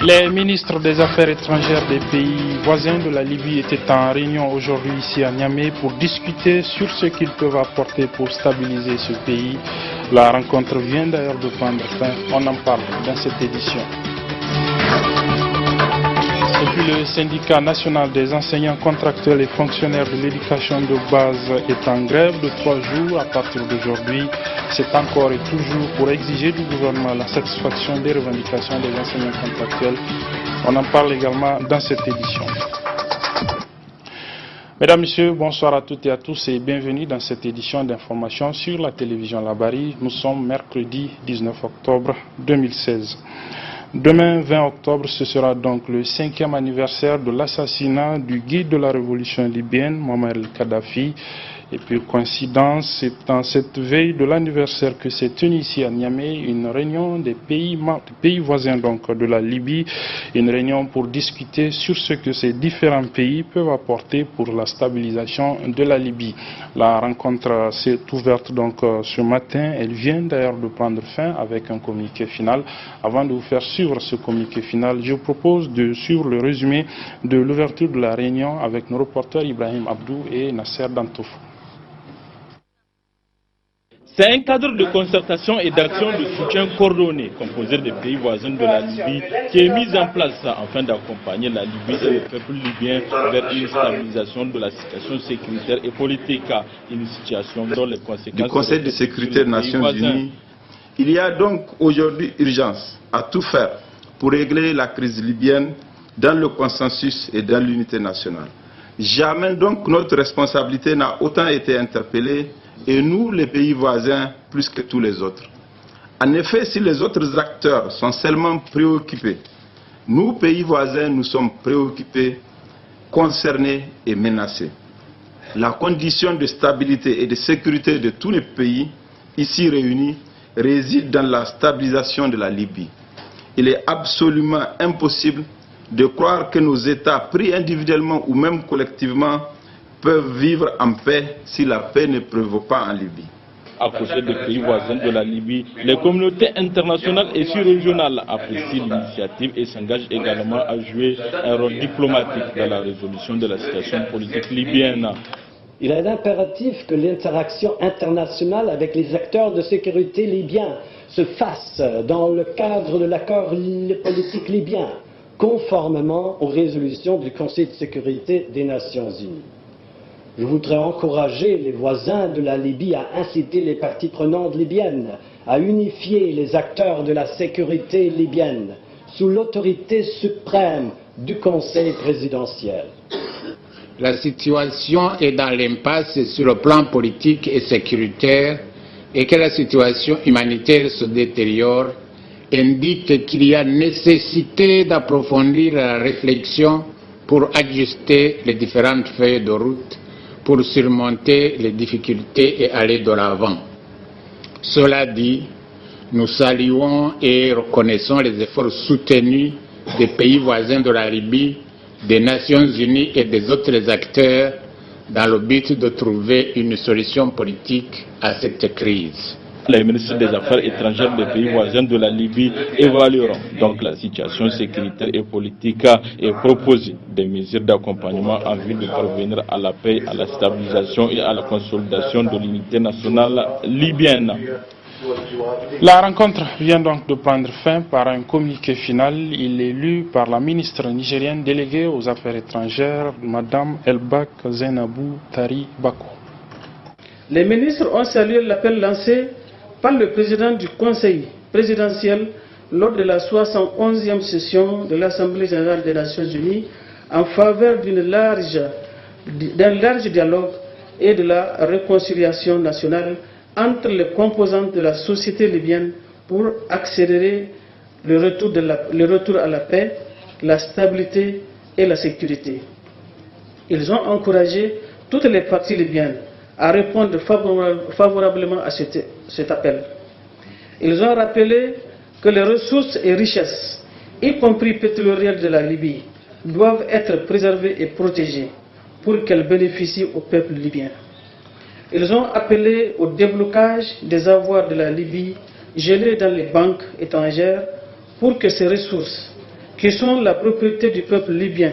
Les ministres des Affaires étrangères des pays voisins de la Libye étaient en réunion aujourd'hui ici à Niamey pour discuter sur ce qu'ils peuvent apporter pour stabiliser ce pays. La rencontre vient d'ailleurs de prendre fin. On en parle dans cette édition. Et puis le syndicat national des enseignants contractuels et fonctionnaires de l'éducation de base est en grève de 3 jours à partir d'aujourd'hui. C'est encore et toujours pour exiger du gouvernement la satisfaction des revendications des enseignants contractuels. On en parle également dans cette édition. Mesdames, Messieurs, bonsoir à toutes et à tous et bienvenue dans cette édition d'information sur la télévision Labari. Nous sommes mercredi 19 octobre 2016. Demain, 20 octobre, ce sera donc le 5e anniversaire de l'assassinat du guide de la révolution libyenne, Mouammar el-Kadhafi. Et puis, coïncidence, c'est dans cette veille de l'anniversaire que s'est tenue ici à Niamey une réunion des pays voisins donc, de la Libye, une réunion pour discuter sur ce que ces différents pays peuvent apporter pour la stabilisation de la Libye. La rencontre s'est ouverte donc ce matin, elle vient d'ailleurs de prendre fin avec un communiqué final. Avant de vous faire suivre ce communiqué final, je vous propose de suivre le résumé de l'ouverture de la réunion avec nos reporters Ibrahim Abdou et Nasser Dantoufou. C'est un cadre de concertation et d'action de soutien coordonné composé des pays voisins de la Libye qui est mis en place afin d'accompagner la Libye et le peuple libyen vers une stabilisation de la situation sécuritaire et politique, une situation dont les conséquences du Conseil de sécurité des Nations Unies. Il y a donc aujourd'hui urgence à tout faire pour régler la crise libyenne dans le consensus et dans l'unité nationale. Jamais donc notre responsabilité n'a autant été interpellée et nous, les pays voisins, plus que tous les autres. En effet, si les autres acteurs sont seulement préoccupés, nous, pays voisins, nous sommes préoccupés, concernés et menacés. La condition de stabilité et de sécurité de tous les pays ici réunis réside dans la stabilisation de la Libye. Il est absolument impossible de croire que nos États, pris individuellement ou même collectivement, peuvent vivre en paix si la paix ne prévaut pas en Libye. À côté des pays voisins de la Libye, les communautés internationales et sous-régionales apprécient l'initiative et s'engagent également à jouer un rôle diplomatique dans la résolution de la situation politique libyenne. Il est impératif que l'interaction internationale avec les acteurs de sécurité libyens se fasse dans le cadre de l'accord politique libyen, conformément aux résolutions du Conseil de sécurité des Nations Unies. Je voudrais encourager les voisins de la Libye à inciter les parties prenantes libyennes à unifier les acteurs de la sécurité libyenne sous l'autorité suprême du Conseil présidentiel. La situation est dans l'impasse sur le plan politique et sécuritaire et que la situation humanitaire se détériore indique qu'il y a nécessité d'approfondir la réflexion pour ajuster les différentes feuilles de route pour surmonter les difficultés et aller de l'avant. Cela dit, nous saluons et reconnaissons les efforts soutenus des pays voisins de la Libye, des Nations Unies et des autres acteurs dans le but de trouver une solution politique à cette crise. Les ministres des Affaires étrangères des pays voisins de la Libye évalueront donc la situation sécuritaire et politique et proposer des mesures d'accompagnement en vue de parvenir à la paix, à la stabilisation et à la consolidation de l'unité nationale libyenne. La rencontre vient donc de prendre fin par un communiqué final. Il est lu par la ministre nigérienne déléguée aux Affaires étrangères, Mme Elbak Zainabou Tari Bako. Les ministres ont salué l'appel lancé par le président du Conseil présidentiel lors de la 71e session de l'Assemblée générale des Nations Unies en faveur d'un large dialogue et de la réconciliation nationale entre les composantes de la société libyenne pour accélérer le retour à la paix, la stabilité et la sécurité. Ils ont encouragé toutes les parties libyennes à répondre favorablement à cet appel. Ils ont rappelé que les ressources et richesses, y compris pétrolières de la Libye, doivent être préservées et protégées pour qu'elles bénéficient au peuple libyen. Ils ont appelé au déblocage des avoirs de la Libye gelés dans les banques étrangères pour que ces ressources qui sont la propriété du peuple libyen,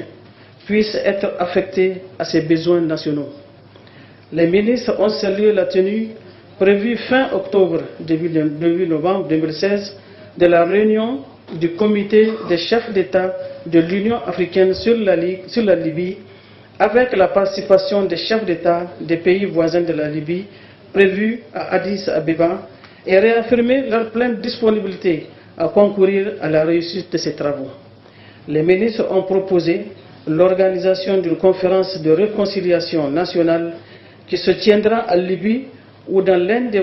puissent être affectés à ses besoins nationaux. Les ministres ont salué la tenue prévue fin octobre début novembre 2016 de la réunion du comité des chefs d'État de l'Union africaine sur la Libye, avec la participation des chefs d'État des pays voisins de la Libye prévue à Addis Abeba, et réaffirmer leur pleine disponibilité à concourir à la réussite de ces travaux. Les ministres ont proposé l'organisation d'une conférence de réconciliation nationale qui se tiendra en Libye ou dans l'un des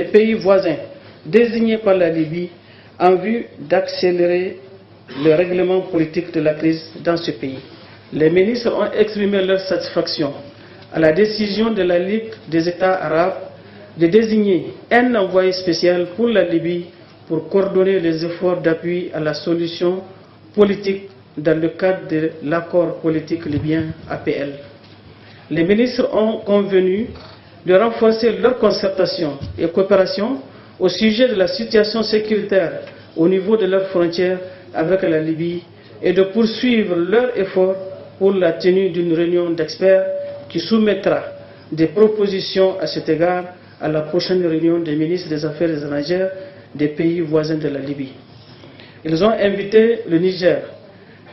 pays voisins désignés par la Libye en vue d'accélérer le règlement politique de la crise dans ce pays. Les ministres ont exprimé leur satisfaction à la décision de la Ligue des États arabes de désigner un envoyé spécial pour la Libye pour coordonner les efforts d'appui à la solution politique dans le cadre de l'accord politique libyen APL. Les ministres ont convenu de renforcer leur concertation et coopération au sujet de la situation sécuritaire au niveau de leurs frontières avec la Libye et de poursuivre leurs efforts pour la tenue d'une réunion d'experts qui soumettra des propositions à cet égard à la prochaine réunion des ministres des Affaires étrangères des pays voisins de la Libye. Ils ont invité le Niger,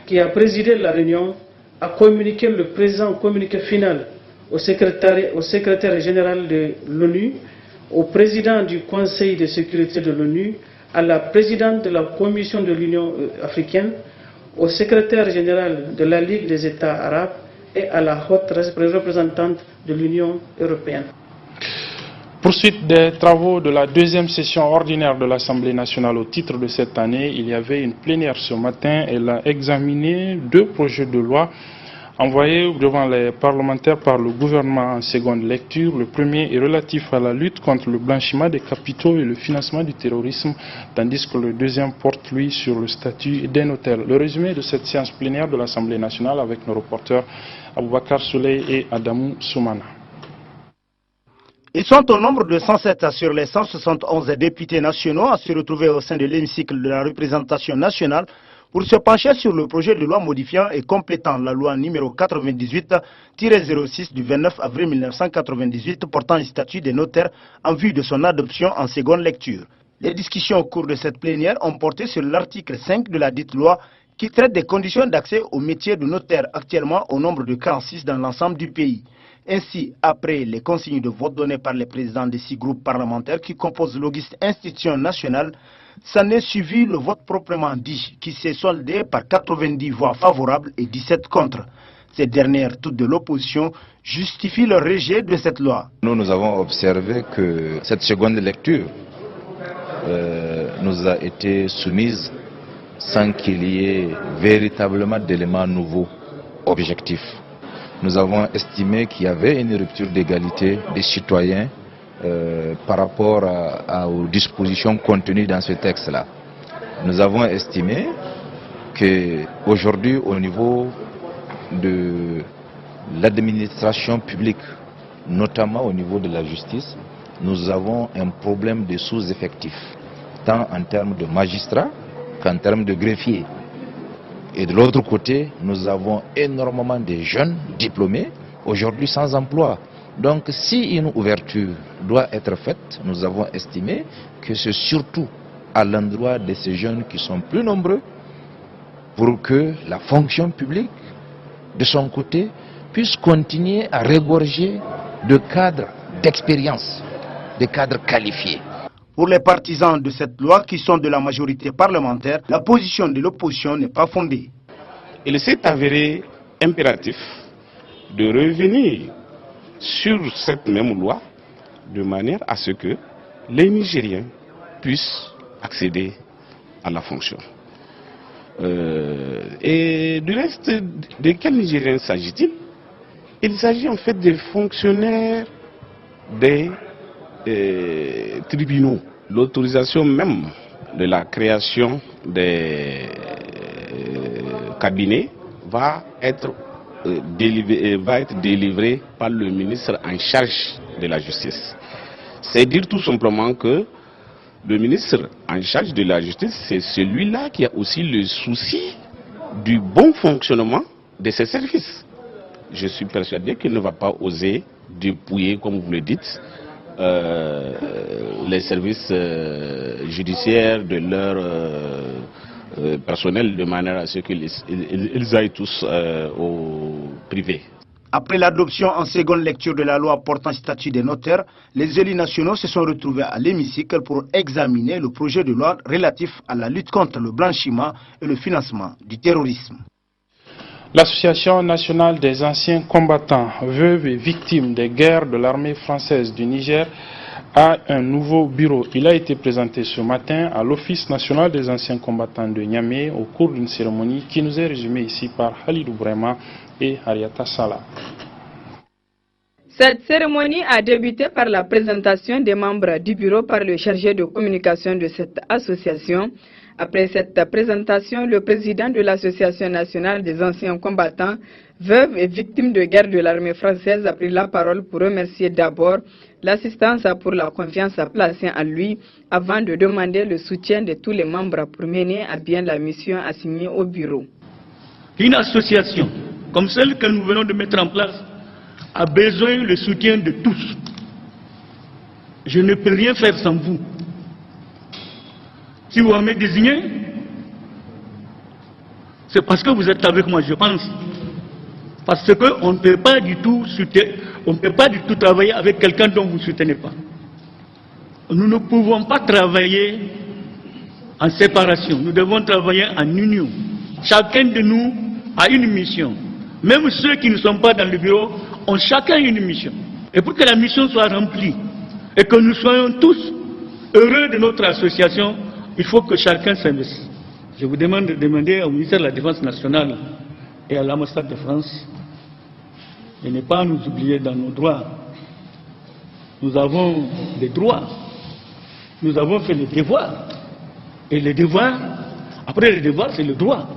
qui a présidé la réunion, à communiquer le présent communiqué final au secrétaire général de l'ONU, au président du Conseil de sécurité de l'ONU, à la présidente de la Commission de l'Union africaine, au secrétaire général de la Ligue des États arabes et à la haute représentante de l'Union européenne. Poursuite des travaux de la deuxième session ordinaire de l'Assemblée nationale au titre de cette année, il y avait une plénière ce matin. Elle a examiné 2 projets de loi envoyés devant les parlementaires par le gouvernement en seconde lecture. Le premier est relatif à la lutte contre le blanchiment des capitaux et le financement du terrorisme, tandis que le deuxième porte, lui, sur le statut des notaires. Le résumé de cette séance plénière de l'Assemblée nationale avec nos reporters Aboubakar Souley et Adamou Soumana. Ils sont au nombre de 107 sur les 171 députés nationaux à se retrouver au sein de l'hémicycle de la représentation nationale pour se pencher sur le projet de loi modifiant et complétant la loi numéro 98-06 du 29 avril 1998 portant le statut des notaires en vue de son adoption en seconde lecture. Les discussions au cours de cette plénière ont porté sur l'article 5 de la dite loi qui traite des conditions d'accès au métier de notaire actuellement au nombre de 46 dans l'ensemble du pays. Ainsi, après les consignes de vote données par les présidents des 6 groupes parlementaires qui composent l'auguste institution nationale, s'en est suivi le vote proprement dit, qui s'est soldé par 90 voix favorables et 17 contre. Ces dernières, toutes de l'opposition, justifient le rejet de cette loi. Nous avons observé que cette seconde lecture nous a été soumise sans qu'il y ait véritablement d'éléments nouveaux, objectifs. Nous avons estimé qu'il y avait une rupture d'égalité des citoyens par rapport aux dispositions contenues dans ce texte-là. Nous avons estimé qu'aujourd'hui, au niveau de l'administration publique, notamment au niveau de la justice, nous avons un problème de sous-effectifs, tant en termes de magistrats qu'en termes de greffiers. Et de l'autre côté, nous avons énormément de jeunes diplômés, aujourd'hui sans emploi. Donc si une ouverture doit être faite, nous avons estimé que c'est surtout à l'endroit de ces jeunes qui sont plus nombreux pour que la fonction publique, de son côté, puisse continuer à regorger de cadres d'expérience, de cadres qualifiés. Pour les partisans de cette loi qui sont de la majorité parlementaire, la position de l'opposition n'est pas fondée. Il s'est avéré impératif de revenir sur cette même loi de manière à ce que les Nigériens puissent accéder à la fonction. Et du reste, de quels Nigériens s'agit-il? Il s'agit en fait des fonctionnaires des tribunaux. L'autorisation même de la création des cabinets va être délivrée par le ministre en charge de la justice. C'est dire tout simplement que Le ministre en charge de la justice, c'est celui-là qui a aussi le souci du bon fonctionnement de ses services. Je suis persuadé qu'il ne va pas oser dépouiller, comme vous le dites, les services judiciaires de leur personnel de manière à ce qu'ils aillent tous au privé. Après l'adoption en seconde lecture de la loi portant statut des notaires, les élus nationaux se sont retrouvés à l'hémicycle pour examiner le projet de loi relatif à la lutte contre le blanchiment et le financement du terrorisme. L'Association nationale des anciens combattants, veuves et victimes des guerres de l'armée française du Niger a un nouveau bureau. Il a été présenté ce matin à l'Office national des anciens combattants de Niamey au cours d'une cérémonie qui nous est résumée ici par Halidou Brema et Ariata Sala. Cette cérémonie a débuté par la présentation des membres du bureau par le chargé de communication de cette association. Après cette présentation, le président de l'Association nationale des anciens combattants, veuves et victimes de guerre de l'armée française a pris la parole pour remercier d'abord l'assistance pour la confiance placée en lui avant de demander le soutien de tous les membres pour mener à bien la mission assignée au bureau. Une association comme celle que nous venons de mettre en place a besoin du soutien de tous. Je ne peux rien faire sans vous. Si vous m'avez désigné, c'est parce que vous êtes avec moi, je pense. Parce qu'on ne peut pas du tout travailler avec quelqu'un dont vous ne soutenez pas. Nous ne pouvons pas travailler en séparation. Nous devons travailler en union. Chacun de nous a une mission. Même ceux qui ne sont pas dans le bureau ont chacun une mission. Et pour que la mission soit remplie et que nous soyons tous heureux de notre association, il faut que chacun s'investisse. Je vous demande de demander au ministère de la Défense nationale et à l'ambassade de France de ne pas nous oublier dans nos droits. Nous avons des droits. Nous avons fait les devoirs. Et les devoirs, après les devoirs, c'est le droit.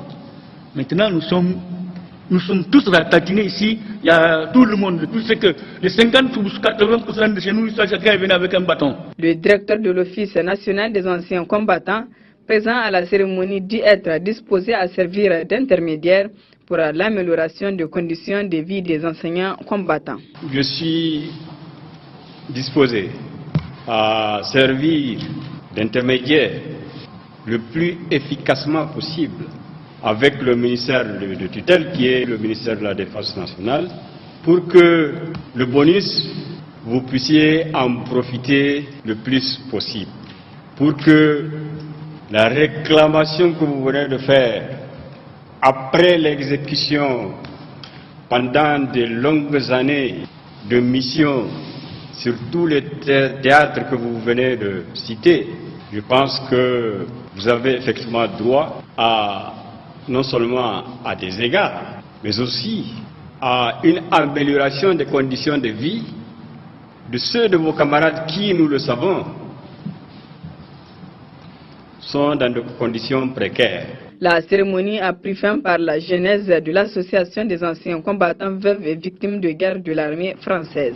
Maintenant, nous sommes tous ratatinés ici. Il y a tout le monde, tout ce que les 50 ou 80% de chez nous, chacun est venu avec un bâton. Le directeur de l'Office national des anciens combattants, présent à la cérémonie, dit être disposé à servir d'intermédiaire pour l'amélioration des conditions de vie des enseignants combattants. Je suis disposé à servir d'intermédiaire le plus efficacement possible avec le ministère de tutelle qui est le ministère de la Défense nationale pour que le bonus, vous puissiez en profiter le plus possible. Pour que la réclamation que vous venez de faire après l'exécution pendant de longues années de mission sur tous les théâtres que vous venez de citer, je pense que vous avez effectivement droit à non seulement à des égards, mais aussi à une amélioration des conditions de vie de ceux de vos camarades qui, nous le savons, sont dans des conditions précaires. La cérémonie a pris fin par la genèse de l'Association des anciens combattants veuves et victimes de guerre de l'armée française.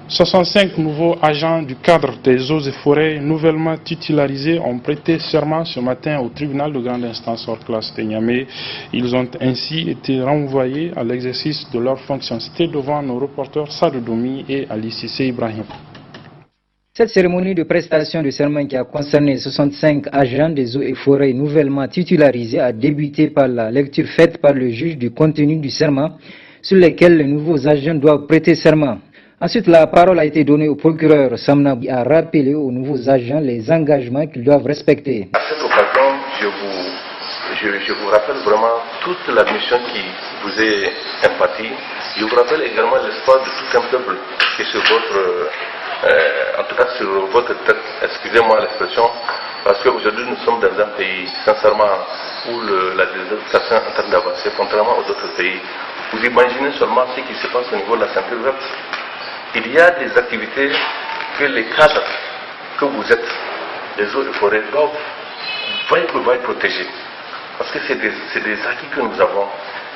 65 nouveaux agents du cadre des eaux et forêts nouvellement titularisés ont prêté serment ce matin au tribunal de grande instance hors classe de Niamey. Ils ont ainsi été renvoyés à l'exercice de leurs fonctions. C'était devant nos reporters Sadou Doumi et Ali Sissé Ibrahim. Cette cérémonie de prestation de serment qui a concerné 65 agents des eaux et forêts nouvellement titularisés a débuté par la lecture faite par le juge du contenu du serment sur lequel les nouveaux agents doivent prêter serment. Ensuite, la parole a été donnée au procureur Samna qui a rappelé aux nouveaux agents les engagements qu'ils doivent respecter. À cette occasion, je vous rappelle vraiment toute la mission qui vous est impartie. Je vous rappelle également l'espoir de tout un peuple qui est sur votre, en tout cas sur votre tête, excusez-moi l'expression, parce qu'aujourd'hui nous sommes dans un pays, sincèrement, où la désertification est en train d'avancer, contrairement aux autres pays. Vous imaginez seulement ce qui se passe au niveau de la santé verte. Il y a des activités que les cadres que vous êtes, les eaux et forêts, doivent être protégés. Parce que c'est des acquis que nous avons.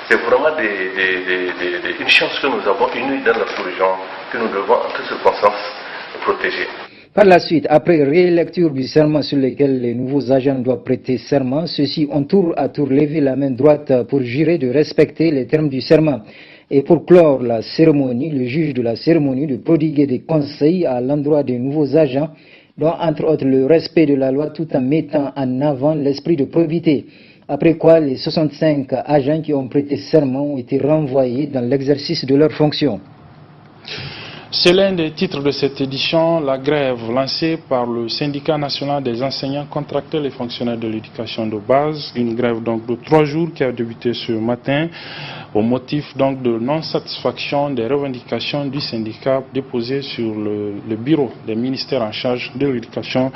C'est vraiment une chance que nous avons unie dans la sous-région que nous devons en toutes circonstances protéger. Par la suite, après rélecture du serment sur lequel les nouveaux agents doivent prêter serment, ceux-ci ont tour à tour levé la main droite pour jurer de respecter les termes du serment. Et pour clore la cérémonie, le juge de la cérémonie de prodiguer des conseils à l'endroit des nouveaux agents, dont entre autres le respect de la loi tout en mettant en avant l'esprit de probité. Après quoi, les 65 agents qui ont prêté serment ont été renvoyés dans l'exercice de leurs fonctions. C'est l'un des titres de cette édition, la grève lancée par le syndicat national des enseignants contractuels et fonctionnaires de l'éducation de base. Une grève donc de 3 jours qui a débuté ce matin au motif donc de non-satisfaction des revendications du syndicat déposées sur le bureau des ministères en charge de l'éducation,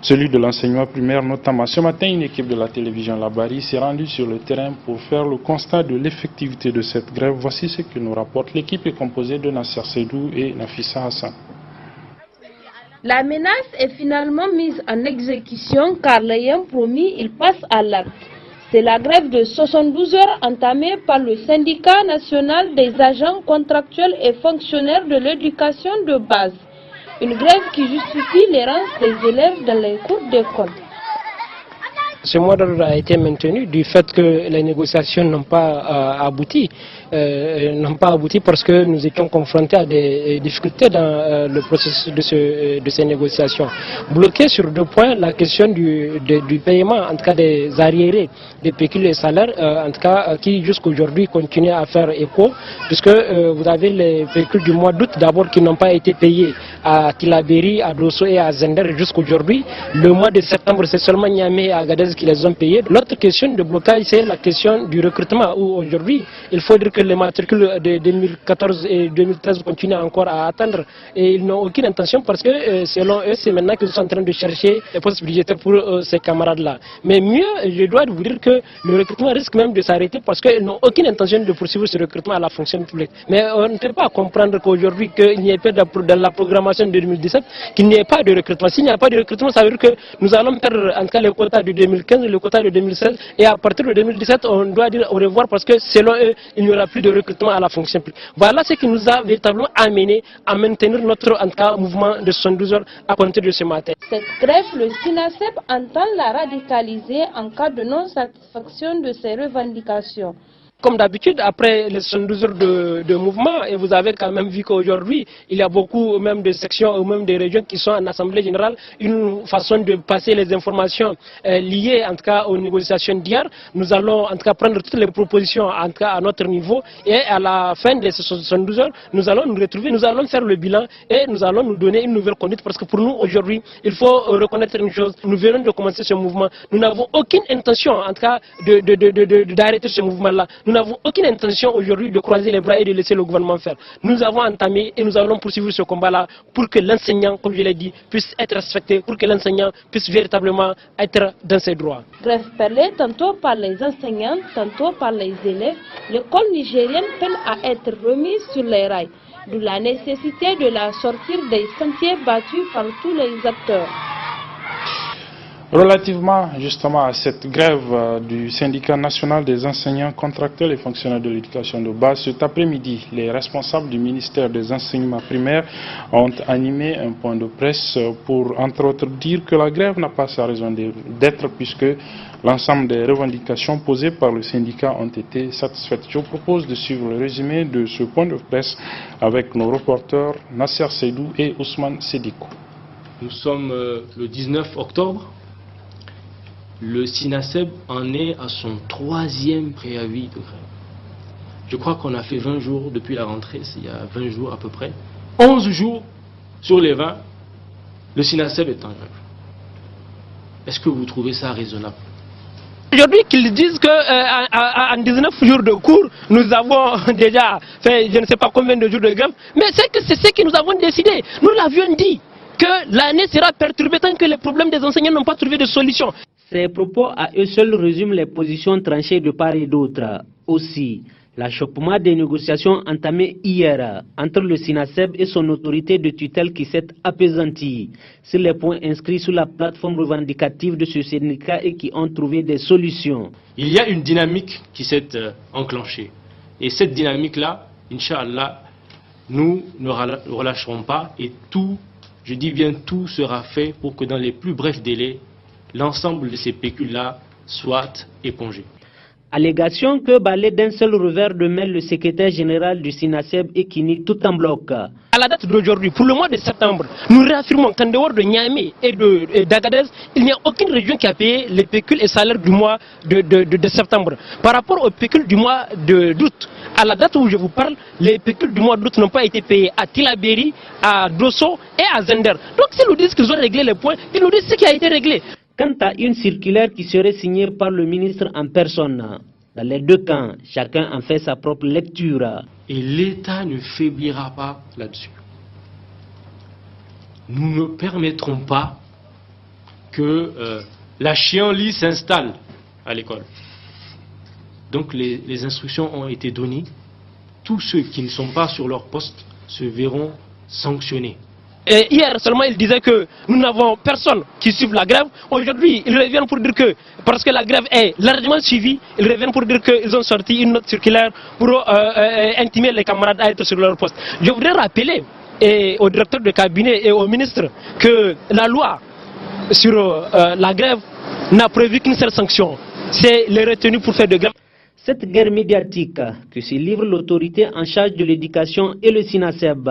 celui de l'enseignement primaire notamment. Ce matin, une équipe de la télévision Labari s'est rendue sur le terrain pour faire le constat de l'effectivité de cette grève. Voici ce que nous rapporte. L'équipe est composée de Nasser Seydou et Nafissa Hassan. La menace est finalement mise en exécution car l'ayant promis, il passe à l'acte. C'est la grève de 72 heures entamée par le syndicat national des agents contractuels et fonctionnaires de l'éducation de base. Une grève qui justifie l'errance des élèves dans les cours d'école. Ce mot d'ordre a été maintenu du fait que les négociations n'ont pas abouti. Parce que nous étions confrontés à des difficultés dans le processus de ces négociations. Bloqué sur 2 points, la question du paiement, en tout cas des arriérés, des pécules et salaires, en tout cas qui jusqu'aujourd'hui continuent à faire écho, puisque vous avez les pécules du mois d'août d'abord qui n'ont pas été payés à Tilaberi, à Dosso et à Zender jusqu'aujourd'hui. Le mois de septembre, c'est seulement Niamey et Agadez qui les ont payés. L'autre question de blocage, c'est la question du recrutement, où aujourd'hui, il faut dire que les matricules de 2014 et 2013 continuent encore à attendre et ils n'ont aucune intention parce que selon eux, c'est maintenant qu'ils sont en train de chercher les postes budgétaires pour ces camarades-là. Mais mieux, je dois vous dire que le recrutement risque même de s'arrêter parce qu'ils n'ont aucune intention de poursuivre ce recrutement à la fonction publique. Mais on ne peut pas comprendre qu'aujourd'hui, qu'il n'y ait pas dans la programmation de 2017, qu'il n'y ait pas de recrutement. S'il n'y a pas de recrutement, ça veut dire que nous allons perdre en tout cas le quota de 2015, le quota de 2016 et à partir de 2017, on doit dire au revoir parce que selon eux, il n'y aura plus de recrutement à la fonction publique. Voilà ce qui nous a véritablement amené à maintenir notre en tout cas, mouvement de 72 heures à compter de ce matin. Cette grève, le SINASEP entend la radicaliser en cas de non-satisfaction de ses revendications. Comme d'habitude, après les 72 heures de mouvement, et vous avez quand même vu qu'aujourd'hui, il y a beaucoup même de sections ou même des régions qui sont en assemblée générale, une façon de passer les informations liées en tout cas aux négociations d'hier. Nous allons en tout cas prendre toutes les propositions en tout cas à notre niveau et à la fin de ces 72 heures, nous allons nous retrouver, nous allons faire le bilan et nous allons nous donner une nouvelle conduite parce que pour nous aujourd'hui, il faut reconnaître une chose, nous venons de commencer ce mouvement, nous n'avons aucune intention en tout cas d'arrêter ce mouvement-là. Nous n'avons aucune intention aujourd'hui de croiser les bras et de laisser le gouvernement faire. Nous avons entamé et nous allons poursuivre ce combat-là pour que l'enseignant, comme je l'ai dit, puisse être respecté, pour que l'enseignant puisse véritablement être dans ses droits. Grève perlée tantôt par les enseignants, tantôt par les élèves, l'école nigérienne peine à être remise sur les rails, d'où la nécessité de la sortir des sentiers battus par tous les acteurs. Relativement justement à cette grève du syndicat national des enseignants contractuels et fonctionnaires de l'éducation de base, cet après-midi, les responsables du ministère des enseignements primaires ont animé un point de presse pour entre autres dire que la grève n'a pas sa raison d'être puisque l'ensemble des revendications posées par le syndicat ont été satisfaites. Je vous propose de suivre le résumé de ce point de presse avec nos reporters Nasser Seydou et Ousmane Sédiko. Nous sommes le 19 octobre. Le SINASEP en est à son 3e préavis de grève. Je crois qu'on a fait 20 jours depuis la rentrée, c'est il y a 20 jours à peu près. 11 jours sur les 20, le SINASEP est en grève. Est-ce que vous trouvez ça raisonnable? Aujourd'hui, qu'ils disent qu'en 19 jours de cours, nous avons déjà fait je ne sais pas combien de jours de grève, mais c'est ce que nous avons décidé. Nous l'avions dit que l'année sera perturbée tant que les problèmes des enseignants n'ont pas trouvé de solution. Ces propos à eux seuls résument les positions tranchées de part et d'autre. Aussi, l'achoppement des négociations entamées hier entre le SINASEP et son autorité de tutelle qui s'est apaisantie sur les points inscrits sur la plateforme revendicative de ce syndicat et qui ont trouvé des solutions. Il y a une dynamique qui s'est enclenchée. Et cette dynamique-là, Inch'Allah, nous ne relâcherons pas et tout Je dis bien tout sera fait pour que dans les plus brefs délais, l'ensemble de ces pécules-là soient épongés. Allégation que balaie d'un seul revers de main le secrétaire général du SINASEB et qui nie tout en bloc. À la date d'aujourd'hui, pour le mois de septembre, nous réaffirmons qu'en dehors de Niamey et d'Agadez, il n'y a aucune région qui a payé les pécules et salaires du mois de septembre. Par rapport aux pécules du mois d'août, à la date où je vous parle, les pécules du mois d'août n'ont pas été payés à Tilaberi, à Dosso et à Zender. Donc s'ils nous disent qu'ils ont réglé les points, ils nous disent ce qui a été réglé. Quant à une circulaire qui serait signée par le ministre en personne, dans les deux camps, chacun en fait sa propre lecture. Et l'État ne faiblira pas là-dessus. Nous ne permettrons pas que la chienlit s'installe à l'école. Donc les instructions ont été données. Tous ceux qui ne sont pas sur leur poste se verront sanctionnés. Et hier seulement, ils disaient que nous n'avons personne qui suit la grève. Aujourd'hui, ils reviennent pour dire que, parce que la grève est largement suivie, ils reviennent pour dire qu'ils ont sorti une note circulaire pour intimer les camarades à être sur leur poste. Je voudrais rappeler au directeur de cabinet et au ministre que la loi sur la grève n'a prévu qu'une seule sanction. C'est les retenues pour faire de grève. Cette guerre médiatique que se livre l'autorité en charge de l'éducation et le SINASEB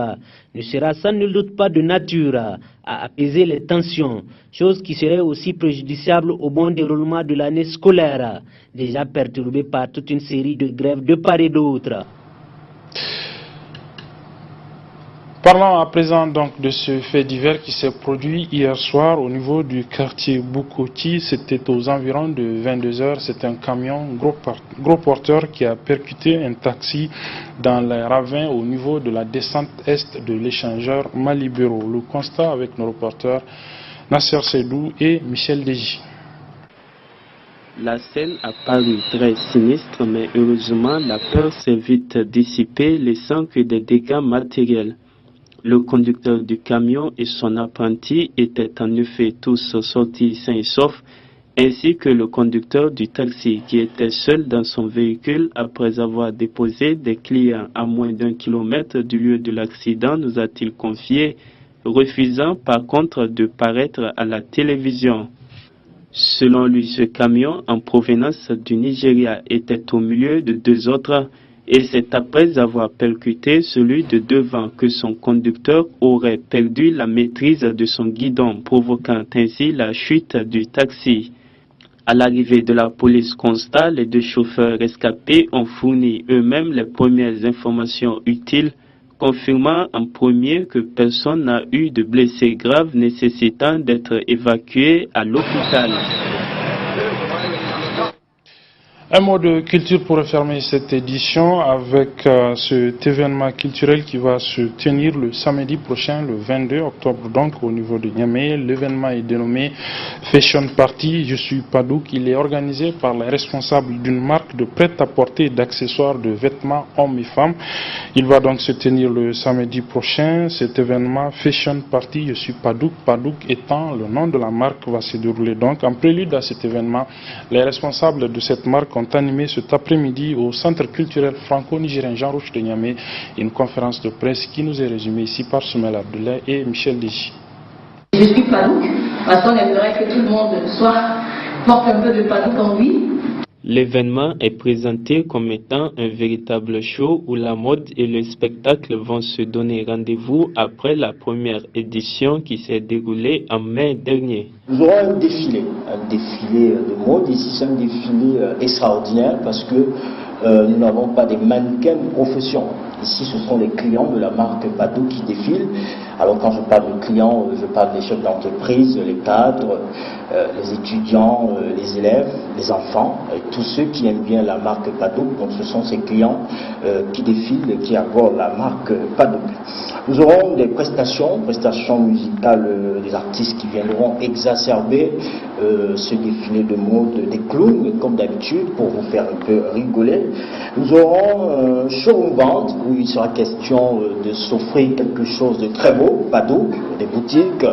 ne sera sans nul doute pas de nature à apaiser les tensions, chose qui serait aussi préjudiciable au bon déroulement de l'année scolaire, déjà perturbée par toute une série de grèves de part et d'autre. Parlons à présent donc de ce fait divers qui s'est produit hier soir au niveau du quartier Boukoti. C'était aux environs de 22 h. C'est un camion gros porteur qui a percuté un taxi dans les ravins au niveau de la descente est de l'échangeur Malibero. Le constat avec nos reporters Nasser Sedou et Michel Deji. La scène a paru très sinistre, mais heureusement la peur s'est vite dissipée, laissant que des dégâts matériels. Le conducteur du camion et son apprenti étaient en effet tous sortis sains et saufs, ainsi que le conducteur du taxi qui était seul dans son véhicule après avoir déposé des clients à moins d'1 kilomètre du lieu de l'accident, nous a-t-il confié, refusant par contre de paraître à la télévision. Selon lui, ce camion en provenance du Nigeria était au milieu de deux autres, et c'est après avoir percuté celui de devant que son conducteur aurait perdu la maîtrise de son guidon, provoquant ainsi la chute du taxi. À l'arrivée de la police constat, les deux chauffeurs rescapés ont fourni eux-mêmes les premières informations utiles, confirmant en premier que personne n'a eu de blessés graves nécessitant d'être évacué à l'hôpital. Un mot de culture pour refermer cette édition avec cet événement culturel qui va se tenir le samedi prochain, le 22 octobre, donc au niveau de Niamey. L'événement est dénommé Fashion Party. Je suis Padouk. Il est organisé par les responsables d'une marque de prêt-à-porter et d'accessoires de vêtements hommes et femmes. Il va donc se tenir le samedi prochain. Cet événement Fashion Party, Je suis Padouk. Padouk étant le nom de la marque, va se dérouler donc en prélude à cet événement. Les responsables de cette marque ont animé cet après-midi au Centre culturel franco-nigérien Jean Rouch de Niamey une conférence de presse qui nous est résumée ici par Soumel Abdoulaye et Michel Deji. Je suis Padouk, parce qu'on aimerait que tout le monde porte un peu de Padouk en lui. L'événement est présenté comme étant un véritable show où la mode et le spectacle vont se donner rendez-vous après la première édition qui s'est déroulée en mai dernier. Nous aurons un défilé de mode. Ici, c'est un défilé extraordinaire parce que nous n'avons pas des mannequins de profession. Ici, ce sont les clients de la marque Padouk qui défilent. Alors, quand je parle de clients, je parle des chefs d'entreprise, les cadres, les étudiants, les élèves, les enfants, et tous ceux qui aiment bien la marque Padouk. Donc, ce sont ces clients qui défilent et qui abordent la marque Padouk. Nous aurons des prestations musicales, des artistes qui viendront exacerber ce défilé de mode, des clowns, comme d'habitude, pour vous faire un peu rigoler. Nous aurons un showroom vente où il sera question de s'offrir quelque chose de très beau, Padouk, des boutiques,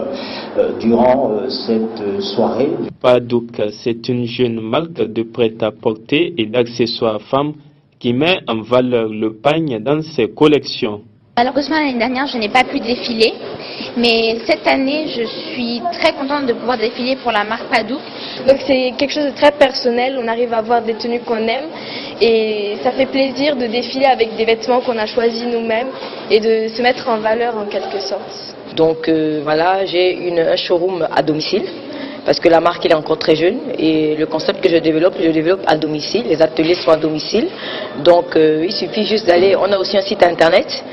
durant cette soirée. Padouk, c'est une jeune marque de prêt-à-porter et d'accessoires femmes qui met en valeur le pagne dans ses collections. Malheureusement, l'année dernière, je n'ai pas pu défiler. Mais cette année, je suis très contente de pouvoir défiler pour la marque Padouk. Donc c'est quelque chose de très personnel. On arrive à avoir des tenues qu'on aime. Et ça fait plaisir de défiler avec des vêtements qu'on a choisis nous-mêmes et de se mettre en valeur en quelque sorte. Donc voilà, j'ai un showroom à domicile. Parce que la marque elle est encore très jeune et le concept que je développe à domicile, les ateliers sont à domicile. Donc il suffit juste d'aller, on a aussi un site internet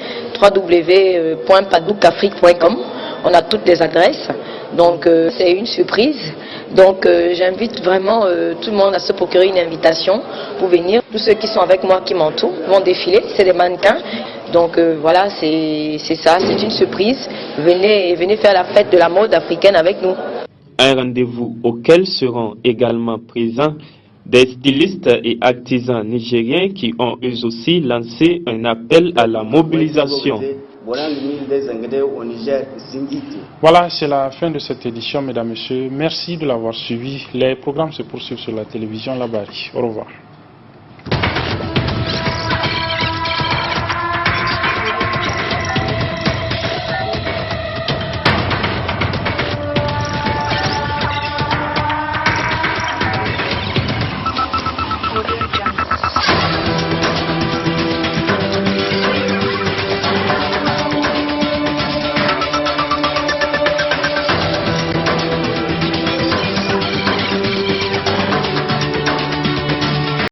www.padoukafrique.com, on a toutes les adresses, donc c'est une surprise. Donc j'invite vraiment tout le monde à se procurer une invitation pour venir. Tous ceux qui sont avec moi, qui m'entourent, vont défiler, c'est des mannequins. Donc voilà, c'est ça, c'est une surprise. Venez faire la fête de la mode africaine avec nous. Un rendez-vous auquel seront également présents des stylistes et artisans nigériens qui ont eux aussi lancé un appel à la mobilisation. Voilà, c'est la fin de cette édition, mesdames et messieurs. Merci de l'avoir suivi. Les programmes se poursuivent sur la télévision Labari. Au revoir.